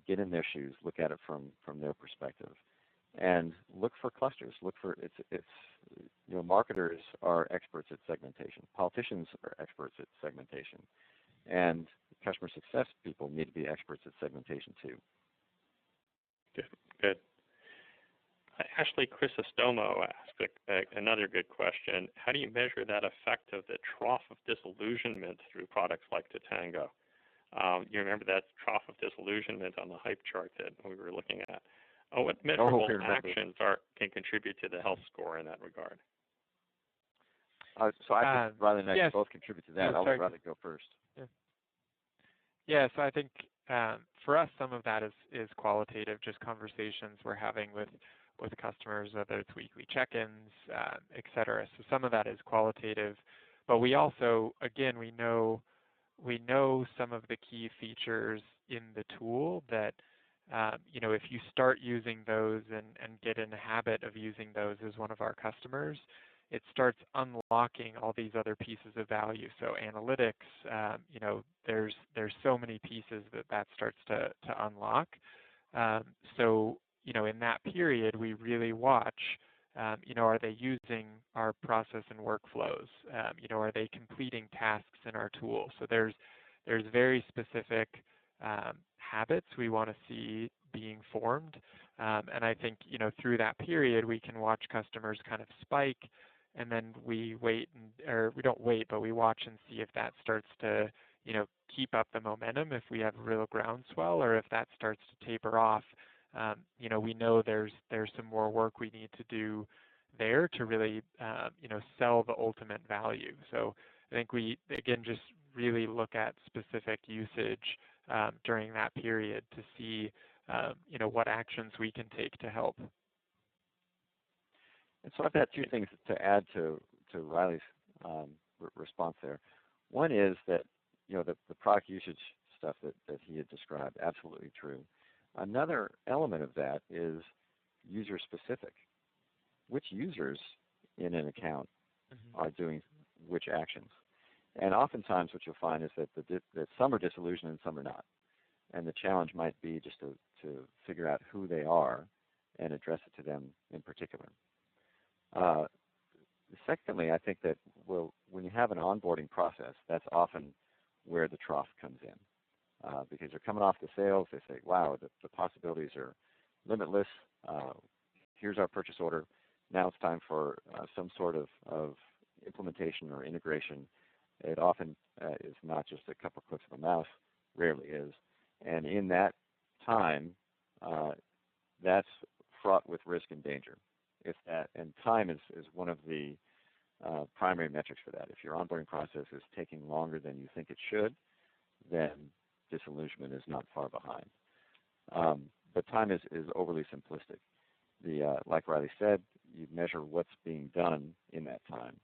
get in their shoes, look at it from their perspective, and look for clusters. Look for marketers are experts at segmentation. Politicians are experts at segmentation, and customer success people need to be experts at segmentation too. Good. Ashley Chrysostomo asked another good question. How do you measure that effect of the trough of disillusionment through products like Totango? You remember that trough of disillusionment on the hype chart that we were looking at? What measurable actions can contribute to the health score in that regard? So I think rather than yes. Both contribute to that, I'll rather go first. Yeah, so I think for us, some of that is qualitative, just conversations we're having with customers, whether it's weekly check-ins, et cetera. So some of that is qualitative, but we also, again, we know some of the key features in the tool that, if you start using those and get in the habit of using those as one of our customers, it starts unlocking all these other pieces of value. So analytics, there's so many pieces that starts to unlock. So, in that period, we really watch, are they using our process and workflows? Are they completing tasks in our tool? So there's very specific habits we want to see being formed. And I think, through that period, we can watch customers kind of spike, and then we wait, or we don't wait, but we watch and see if that starts to, keep up the momentum, if we have a real groundswell, or if that starts to taper off. We know there's some more work we need to do there to really, sell the ultimate value. So I think we, again, just really look at specific usage during that period to see, what actions we can take to help. And so I've got two things to add to Riley's response there. One is that the product usage stuff that he had described, absolutely true. Another element of that is user specific. Which users in an account are doing which actions? And oftentimes what you'll find is that that some are disillusioned and some are not. And the challenge might be just to figure out who they are and address it to them in particular. Secondly, I think that when you have an onboarding process, that's often where the trough comes in. Because they're coming off the sales, they say, wow, the possibilities are limitless. Here's our purchase order. Now it's time for some sort of implementation or integration. It often is not just a couple clicks of a mouse, rarely is. And in that time, that's fraught with risk and danger. And time is one of the primary metrics for that. If your onboarding process is taking longer than you think it should, then disillusionment is not far behind. But time is overly simplistic. Like Riley said, you measure what's being done in that time.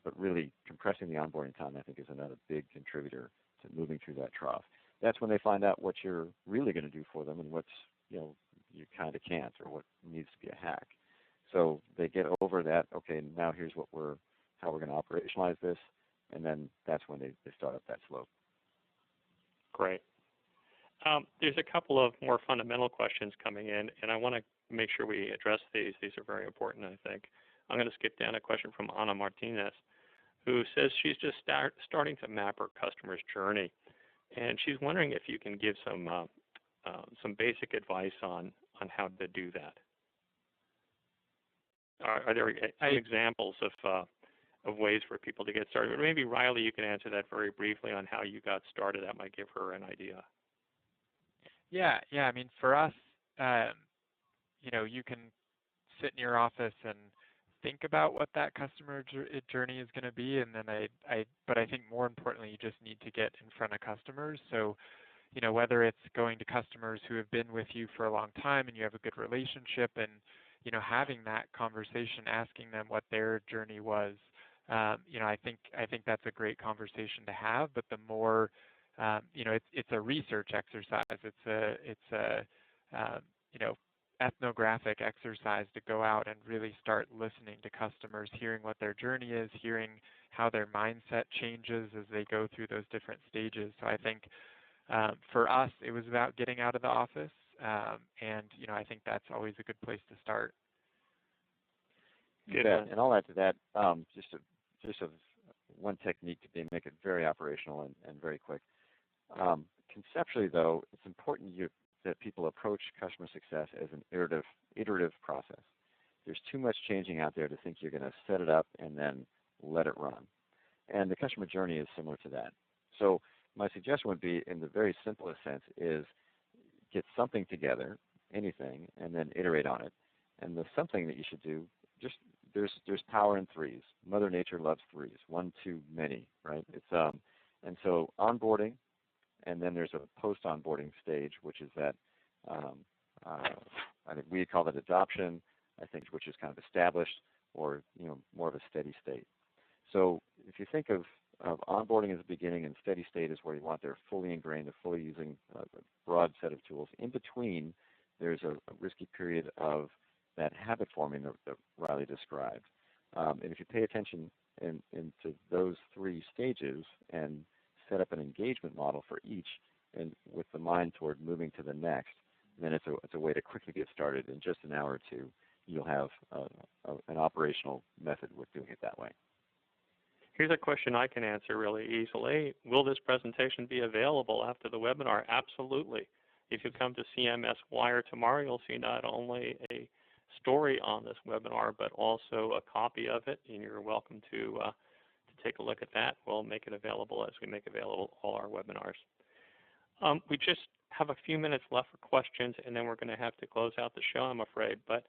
But really compressing the onboarding time, I think, is another big contributor to moving through that trough. That's when they find out what you're really going to do for them and what's, you kind of can't, or what needs to be a hack. So they get over that, okay, now here's how we're going to operationalize this, and then that's when they start up that slope. Great. There's a couple of more fundamental questions coming in, and I want to make sure we address these. These are very important, I think. I'm going to skip down a question from Ana Martinez, who says she's just starting to map her customer's journey, and she's wondering if you can give some basic advice on how to do that. Are there some examples of ways for people to get started? Or maybe Riley, you can answer that very briefly on how you got started. That might give her an idea. Yeah. I mean, for us, you can sit in your office and think about what that customer journey is going to be, and then but I think more importantly, you just need to get in front of customers. So, whether it's going to customers who have been with you for a long time and you have a good relationship, and having that conversation, asking them what their journey was, I think that's a great conversation to have. But the more, it's a research exercise. It's a ethnographic exercise to go out and really start listening to customers, hearing what their journey is, hearing how their mindset changes as they go through those different stages. So I think for us, it was about getting out of the office, and I think that's always a good place to start. Good. And I'll add to that just one technique to make it very operational and very quick. Conceptually, though, it's important that people approach customer success as an iterative process. There's too much changing out there to think you're going to set it up and then let it run. And the customer journey is similar to that. So my suggestion would be, in the very simplest sense, is get something together, anything, and then iterate on it. And the something that you should do, there's power in threes. Mother Nature loves threes. One, too many, right? And so onboarding, and then there's a post-onboarding stage, which is that I think we call it adoption, I think, which is kind of established, or more of a steady state. So if you think of onboarding as the beginning, and steady state is where you want they're fully ingrained, they're fully using a broad set of tools. In between, there's a risky period of that habit forming that Riley described. And if you pay attention into those three stages and set up an engagement model for each, and with the mind toward moving to the next, then it's a way to quickly get started. In just an hour or two, you'll have an operational method with doing it that way. Here's a question I can answer really easily. Will this presentation be available after the webinar? Absolutely. If you come to CMSWire tomorrow, you'll see not only a story on this webinar, but also a copy of it, and you're welcome to take a look at that. We'll make it available as we make available all our webinars. We just have a few minutes left for questions, and then we're going to have to close out the show, I'm afraid. But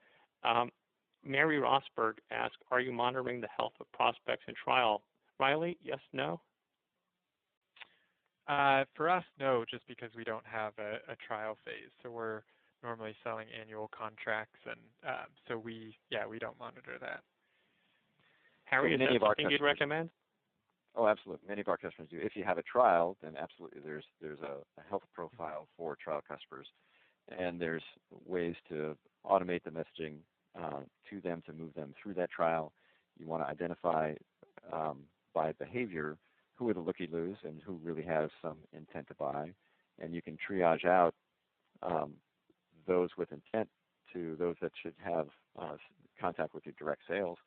Mary Rosberg asked, are you monitoring the health of prospects in trial? Riley, yes, no? For us, no, just because we don't have a trial phase. So we're normally selling annual contracts, and so we don't monitor that. Harry, is that something you'd recommend? Oh, absolutely. Many of our customers do. If you have a trial, then absolutely there's a health profile for trial customers, and there's ways to automate the messaging to them to move them through that trial. You want to identify by behavior who are the looky-loos and who really has some intent to buy, and you can triage out those with intent to those that should have contact with your direct sales,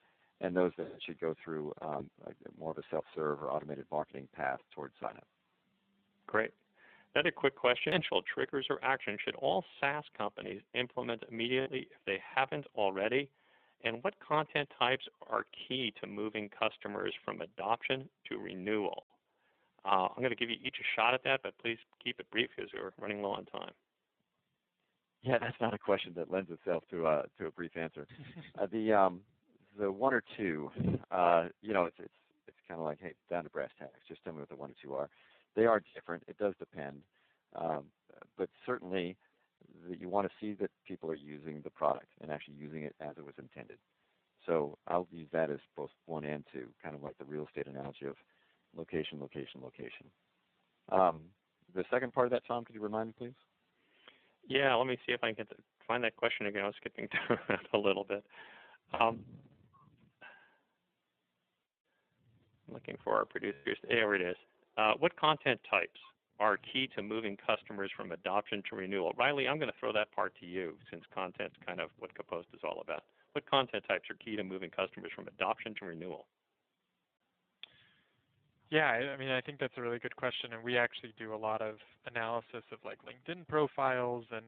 and those that should go through more of a self-serve or automated marketing path towards sign-up. Great. Another quick question. Potential triggers or actions should all SaaS companies implement immediately if they haven't already? And what content types are key to moving customers from adoption to renewal? I'm going to give you each a shot at that, but please keep it brief because we're running low on time. Yeah, that's not a question that lends itself to a brief answer. The one or two, it's kind of like, hey, down to brass tacks. Just tell me what the one or two are. They are different. It does depend, but certainly you want to see that people are using the product and actually using it as it was intended. So I'll use that as both one and two, kind of like the real estate analogy of location, location, location. The second part of that, Tom, could you remind me, please? Yeah, let me see if I can find that question again. I was skipping through it a little bit. Looking for our producers. There it is. What content types are key to moving customers from adoption to renewal? Riley, I'm going to throw that part to you since content's kind of what Kapost is all about. What content types are key to moving customers from adoption to renewal? Yeah, I mean, I think that's a really good question, and we actually do a lot of analysis of like LinkedIn profiles and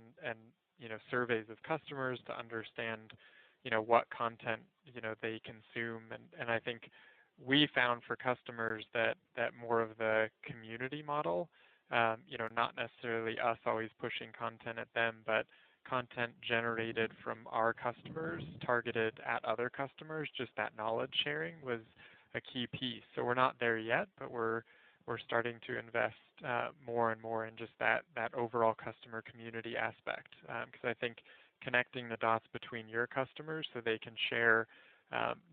surveys of customers to understand what content they consume, and I think we found for customers that more of the community model, not necessarily us always pushing content at them, but content generated from our customers targeted at other customers, just that knowledge sharing was a key piece. So we're not there yet, but we're starting to invest more and more in just that overall customer community aspect, because I think connecting the dots between your customers so they can share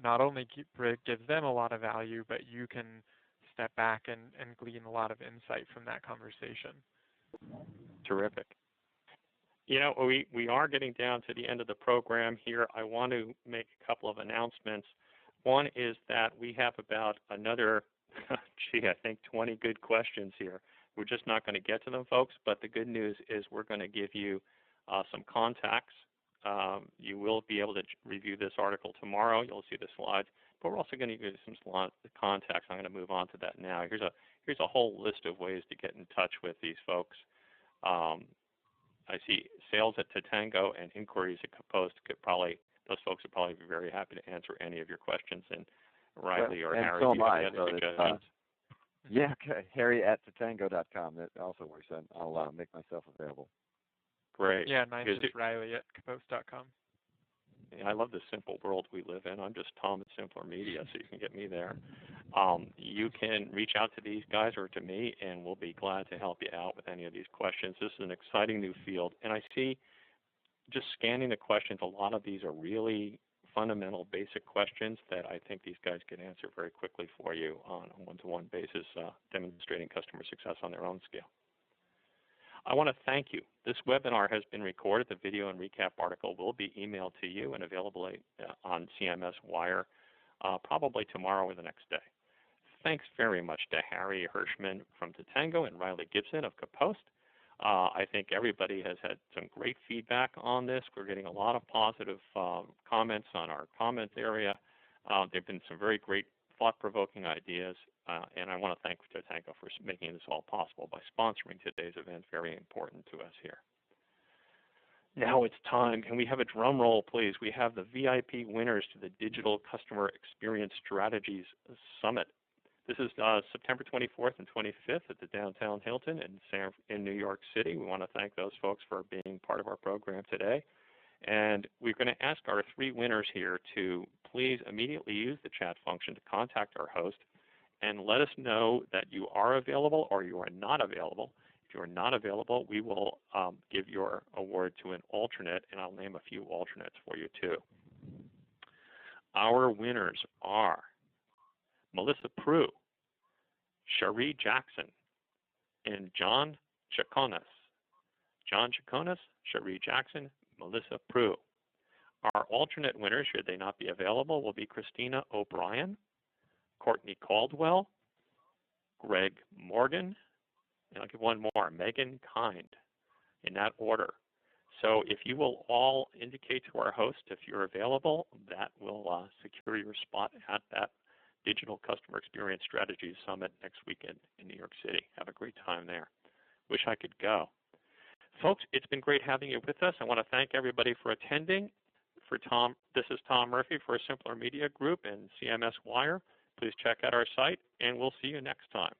not only gives them a lot of value, but you can step back and glean a lot of insight from that conversation. Terrific. We are getting down to the end of the program here. I want to make a couple of announcements. One is that we have about another, I think 20 good questions here. We're just not going to get to them, folks, but the good news is we're going to give you some contacts. You will be able to review this article tomorrow. You'll see the slides, but we're also going to give you some contacts. I'm going to move on to that now. Here's a whole list of ways to get in touch with these folks. I see sales at Totango and inquiries at Kapost. Those folks would probably be very happy to answer any of your questions. And Riley or Harry, so am I. Yeah, okay. Harry at Totango.com. That also works. I'll make myself available. Great. Yeah, mine is Riley at Kapost.com. Yeah, I love the simple world we live in. I'm just Tom at Simpler Media, so you can get me there. You can reach out to these guys or to me, and we'll be glad to help you out with any of these questions. This is an exciting new field, and I see just scanning the questions, a lot of these are really fundamental, basic questions that I think these guys can answer very quickly for you on a one-to-one basis, demonstrating customer success on their own scale. I want to thank you. This webinar has been recorded. The video and recap article will be emailed to you and available on CMSWire probably tomorrow or the next day. Thanks very much to Harry Hirschmann from Totango and Riley Gibson of Kapost. I think everybody has had some great feedback on this. We're getting a lot of positive comments on our comments area. There have been some very great thought-provoking ideas, and I want to thank Totango for making this all possible by sponsoring today's event. Very important to us here. Now it's time. Can we have a drum roll, please? We have the VIP winners to the Digital Customer Experience Strategies Summit. This is September 24th and 25th at the Downtown Hilton in New York City. We want to thank those folks for being part of our program today. And we're going to ask our three winners here to please immediately use the chat function to contact our host and let us know that you are available or you are not available. If you are not available, we will give your award to an alternate, and I'll name a few alternates for you too. Our winners are Melissa Prue Cherie Jackson, and John Chaconas. John Chaconas, Cherie Jackson, Melissa Prue. Our alternate winners, should they not be available, will be Christina O'Brien, Courtney Caldwell, Greg Morgan, and I'll give one more, Megan Kind, in that order. So if you will all indicate to our host if you're available, that will secure your spot at that Digital Customer Experience Strategies Summit next weekend in New York City. Have a great time there. Wish I could go. Folks, it's been great having you with us. I want to thank everybody for attending. This is Tom Murphy for Simpler Media Group and CMSWire. Please check out our site, and we'll see you next time.